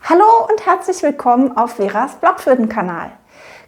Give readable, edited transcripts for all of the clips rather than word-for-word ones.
Hallo und herzlich willkommen auf Veras Blockflöten-Kanal.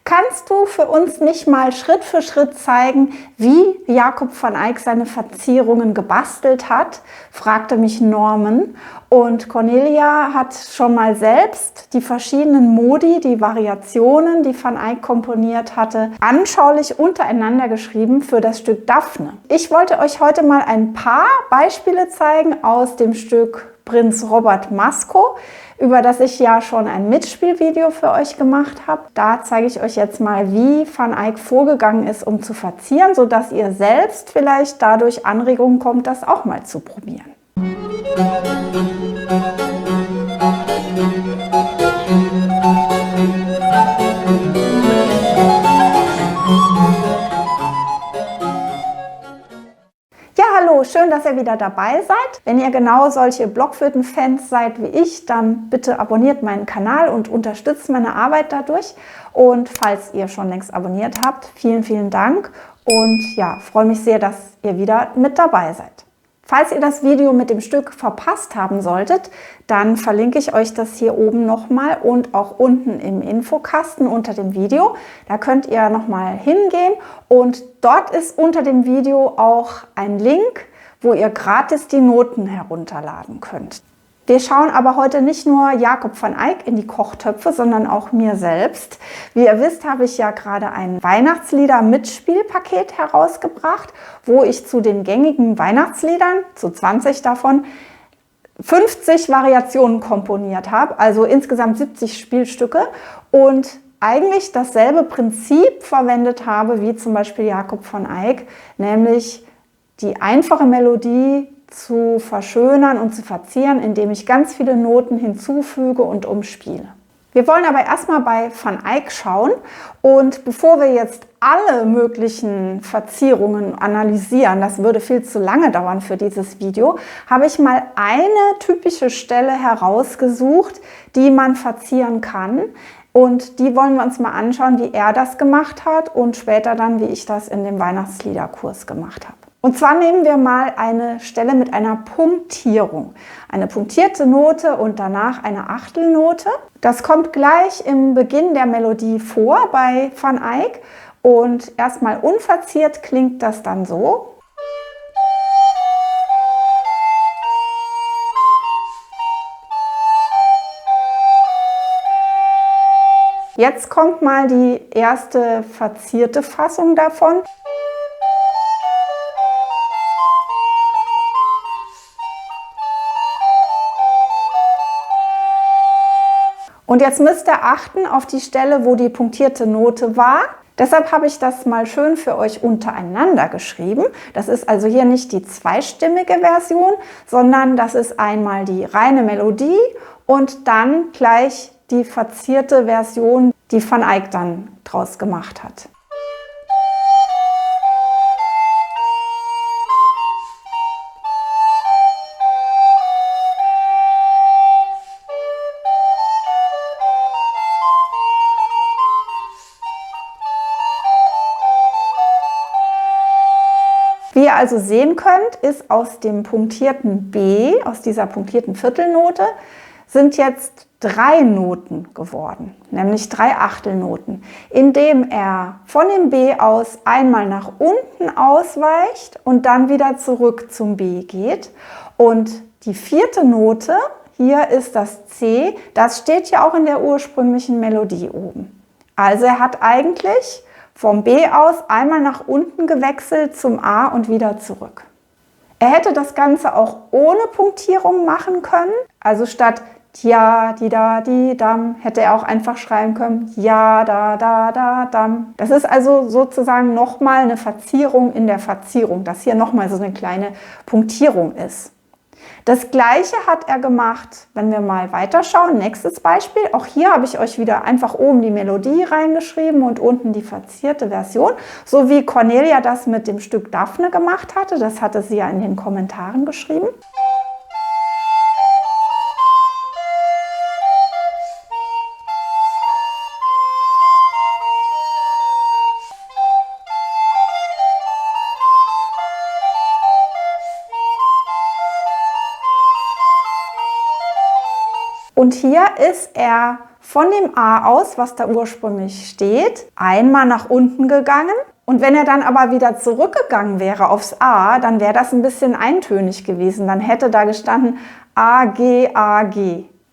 Kannst du für uns nicht mal Schritt für Schritt zeigen, wie Jacob van Eyck seine Verzierungen gebastelt hat? Fragte mich Norman. Und Cornelia hat schon mal selbst die verschiedenen Modi, die Variationen, die van Eyck komponiert hatte, anschaulich untereinander geschrieben für das Stück Daphne. Ich wollte euch heute mal ein paar Beispiele zeigen aus dem Stück Prinz Robert Masco, über das ich ja schon ein Mitspielvideo für euch gemacht habe. Da zeige ich euch jetzt mal, wie van Eyck vorgegangen ist, um zu verzieren, sodass ihr selbst vielleicht dadurch Anregungen kommt, das auch mal zu probieren. Hallo, schön, dass ihr wieder dabei seid. Wenn ihr genau solche Blockflöten-Fans seid wie ich, dann bitte abonniert meinen Kanal und unterstützt meine Arbeit dadurch. Und falls ihr schon längst abonniert habt, vielen, vielen Dank. Und ja, freue mich sehr, dass ihr wieder mit dabei seid. Falls ihr das Video mit dem Stück verpasst haben solltet, dann verlinke ich euch das hier oben nochmal und auch unten im Infokasten unter dem Video. Da könnt ihr nochmal hingehen und dort ist unter dem Video auch ein Link, wo ihr gratis die Noten herunterladen könnt. Wir schauen aber heute nicht nur Jacob van Eyck in die Kochtöpfe, sondern auch mir selbst. Wie ihr wisst, habe ich ja gerade ein Weihnachtslieder-Mitspielpaket herausgebracht, wo ich zu den gängigen Weihnachtsliedern, zu 20 davon, 50 Variationen komponiert habe, also insgesamt 70 Spielstücke und eigentlich dasselbe Prinzip verwendet habe, wie zum Beispiel Jacob van Eyck, nämlich die einfache Melodie zu verschönern und zu verzieren, indem ich ganz viele Noten hinzufüge und umspiele. Wir wollen aber erstmal bei van Eyck schauen und bevor wir jetzt alle möglichen Verzierungen analysieren, das würde viel zu lange dauern für dieses Video, habe ich mal eine typische Stelle herausgesucht, die man verzieren kann. Und die wollen wir uns mal anschauen, wie er das gemacht hat und später dann, wie ich das in dem Weihnachtsliederkurs gemacht habe. Und zwar nehmen wir mal eine Stelle mit einer Punktierung. Eine punktierte Note und danach eine Achtelnote. Das kommt gleich im Beginn der Melodie vor bei van Eyck. Und erstmal unverziert klingt das dann so. Jetzt kommt mal die erste verzierte Fassung davon. Und jetzt müsst ihr achten auf die Stelle, wo die punktierte Note war. Deshalb habe ich das mal schön für euch untereinander geschrieben. Das ist also hier nicht die zweistimmige Version, sondern das ist einmal die reine Melodie und dann gleich die verzierte Version, die van Eyck dann draus gemacht hat. Wie ihr also sehen könnt, ist aus dem punktierten B, aus dieser punktierten Viertelnote, sind jetzt 3 Noten geworden, nämlich 3 Achtelnoten, indem er von dem B aus einmal nach unten ausweicht und dann wieder zurück zum B geht. Und die 4. Note, hier ist das C, das steht ja auch in der ursprünglichen Melodie oben. Also er hat eigentlich vom B aus einmal nach unten gewechselt zum A und wieder zurück. Er hätte das Ganze auch ohne Punktierung machen können. Also statt ja, di, da, di, dam, hätte er auch einfach schreiben können ja, da, da, dam. Das ist also sozusagen nochmal eine Verzierung in der Verzierung, dass hier nochmal so eine kleine Punktierung ist. Das Gleiche hat er gemacht, wenn wir mal weiterschauen. Nächstes Beispiel. Auch hier habe ich euch wieder einfach oben die Melodie reingeschrieben und unten die verzierte Version. So wie Cornelia das mit dem Stück Daphne gemacht hatte. Das hatte sie ja in den Kommentaren geschrieben. Und hier ist er von dem A aus, was da ursprünglich steht, einmal nach unten gegangen. Und wenn er dann aber wieder zurückgegangen wäre aufs A, dann wäre das ein bisschen eintönig gewesen. Dann hätte da gestanden A, G,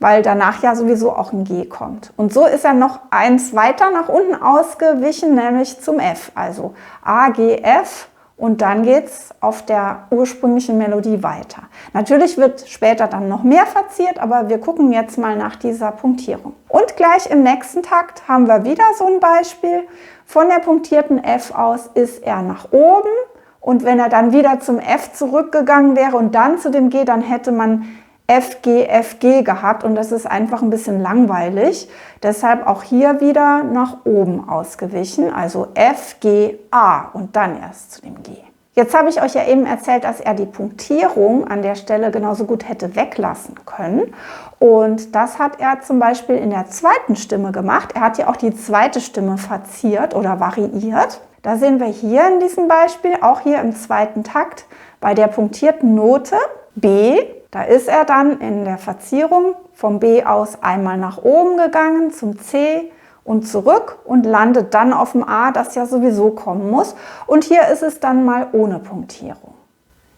weil danach ja sowieso auch ein G kommt. Und so ist er noch eins weiter nach unten ausgewichen, nämlich zum F. Also A, G, F. Und dann geht es auf der ursprünglichen Melodie weiter. Natürlich wird später dann noch mehr verziert, aber wir gucken jetzt mal nach dieser Punktierung. Und gleich im nächsten Takt haben wir wieder so ein Beispiel. Von der punktierten F aus ist er nach oben. Und wenn er dann wieder zum F zurückgegangen wäre und dann zu dem G, dann hätte man F, G gehabt. Und das ist einfach ein bisschen langweilig. Deshalb auch hier wieder nach oben ausgewichen. Also F, G, A und dann erst zu dem G. Jetzt habe ich euch ja eben erzählt, dass er die Punktierung an der Stelle genauso gut hätte weglassen können. Und das hat er zum Beispiel in der zweiten Stimme gemacht. Er hat ja auch die zweite Stimme verziert oder variiert. Da sehen wir hier in diesem Beispiel, auch hier im zweiten Takt, bei der punktierten Note B. Da ist er dann in der Verzierung vom B aus einmal nach oben gegangen zum C und zurück und landet dann auf dem A, das ja sowieso kommen muss. Und hier ist es dann mal ohne Punktierung.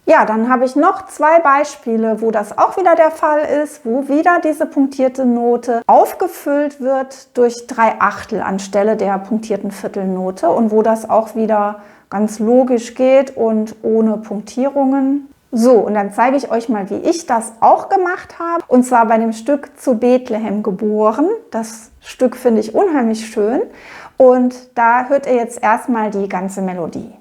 Ja, dann habe ich noch zwei Beispiele, wo das auch wieder der Fall ist, wo wieder diese punktierte Note aufgefüllt wird durch 3/8 anstelle der punktierten Viertelnote und wo das auch wieder ganz logisch geht und ohne Punktierungen. So, und dann zeige ich euch mal, wie ich das auch gemacht habe. Und zwar bei dem Stück Zu Bethlehem geboren. Das Stück finde ich unheimlich schön. Und da hört ihr jetzt erstmal die ganze Melodie.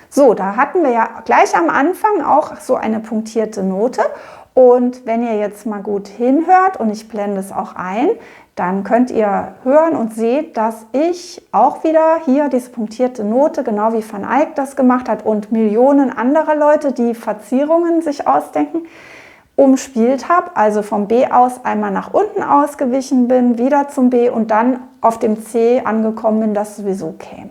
So, da hatten wir ja gleich am Anfang auch so eine punktierte Note. Und wenn ihr jetzt mal gut hinhört und ich blende es auch ein, dann könnt ihr hören und seht, dass ich auch wieder hier diese punktierte Note, genau wie Van Eyck das gemacht hat und Millionen anderer Leute, die Verzierungen sich ausdenken, umspielt habe. Also vom B aus einmal nach unten ausgewichen bin, wieder zum B und dann auf dem C angekommen bin, das sowieso käme.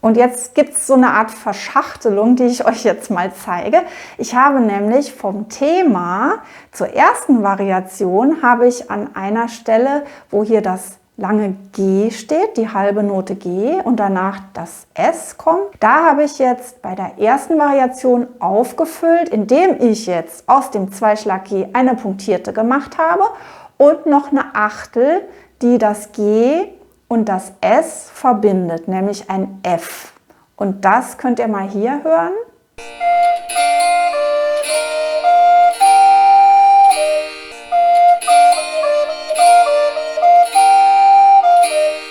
Und jetzt gibt es so eine Art Verschachtelung, die ich euch jetzt mal zeige. Ich habe nämlich vom Thema zur ersten Variation habe ich an einer Stelle, wo hier das lange G steht, die halbe Note G und danach das S kommt. Da habe ich jetzt bei der ersten Variation aufgefüllt, indem ich jetzt aus dem Zweischlag G eine punktierte gemacht habe und noch eine Achtel, die das G und das S verbindet, nämlich ein F. Und das könnt ihr mal hier hören.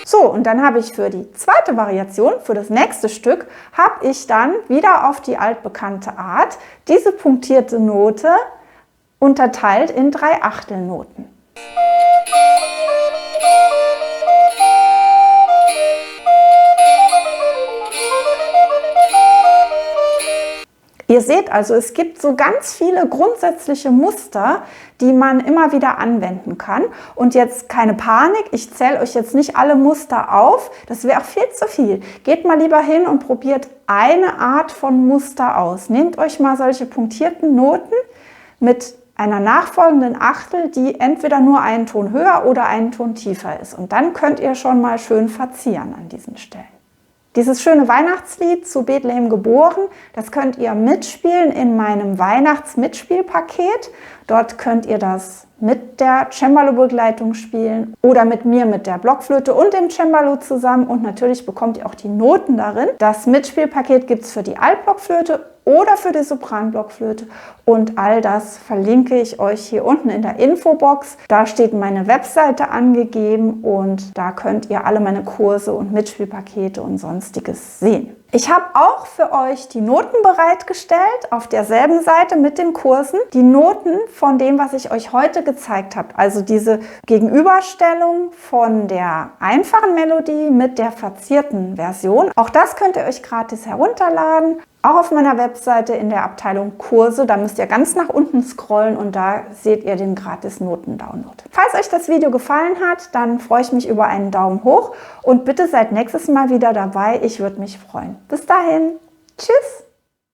So, und dann habe ich für die zweite Variation, für das nächste Stück, habe ich dann wieder auf die altbekannte Art diese punktierte Note unterteilt in 3/8 Noten. Ihr seht also, es gibt so ganz viele grundsätzliche Muster, die man immer wieder anwenden kann. Und jetzt keine Panik, ich zähle euch jetzt nicht alle Muster auf, das wäre auch viel zu viel. Geht mal lieber hin und probiert eine Art von Muster aus. Nehmt euch mal solche punktierten Noten mit einer nachfolgenden Achtel, die entweder nur einen Ton höher oder einen Ton tiefer ist. Und dann könnt ihr schon mal schön verzieren an diesen Stellen. Dieses schöne Weihnachtslied zu Bethlehem geboren, das könnt ihr mitspielen in meinem Weihnachts-Mitspielpaket. Dort könnt ihr das mit der Cembalo-Begleitung spielen oder mit mir mit der Blockflöte und dem Cembalo zusammen. Und natürlich bekommt ihr auch die Noten darin. Das Mitspielpaket gibt es für die Altblockflöte oder für die Sopranblockflöte. Und all das verlinke ich euch hier unten in der Infobox. Da steht meine Webseite angegeben und da könnt ihr alle meine Kurse und Mitspielpakete und Sonstiges sehen. Ich habe auch für euch die Noten bereitgestellt auf derselben Seite mit den Kursen. Die Noten von dem, was ich euch heute gezeigt habe. Also diese Gegenüberstellung von der einfachen Melodie mit der verzierten Version. Auch das könnt ihr euch gratis herunterladen. Auch auf meiner Webseite in der Abteilung Kurse. Da müsst ihr ganz nach unten scrollen und da seht ihr den gratis Noten-Download. Falls euch das Video gefallen hat, dann freue ich mich über einen Daumen hoch und bitte seid nächstes Mal wieder dabei. Ich würde mich freuen. Bis dahin. Tschüss!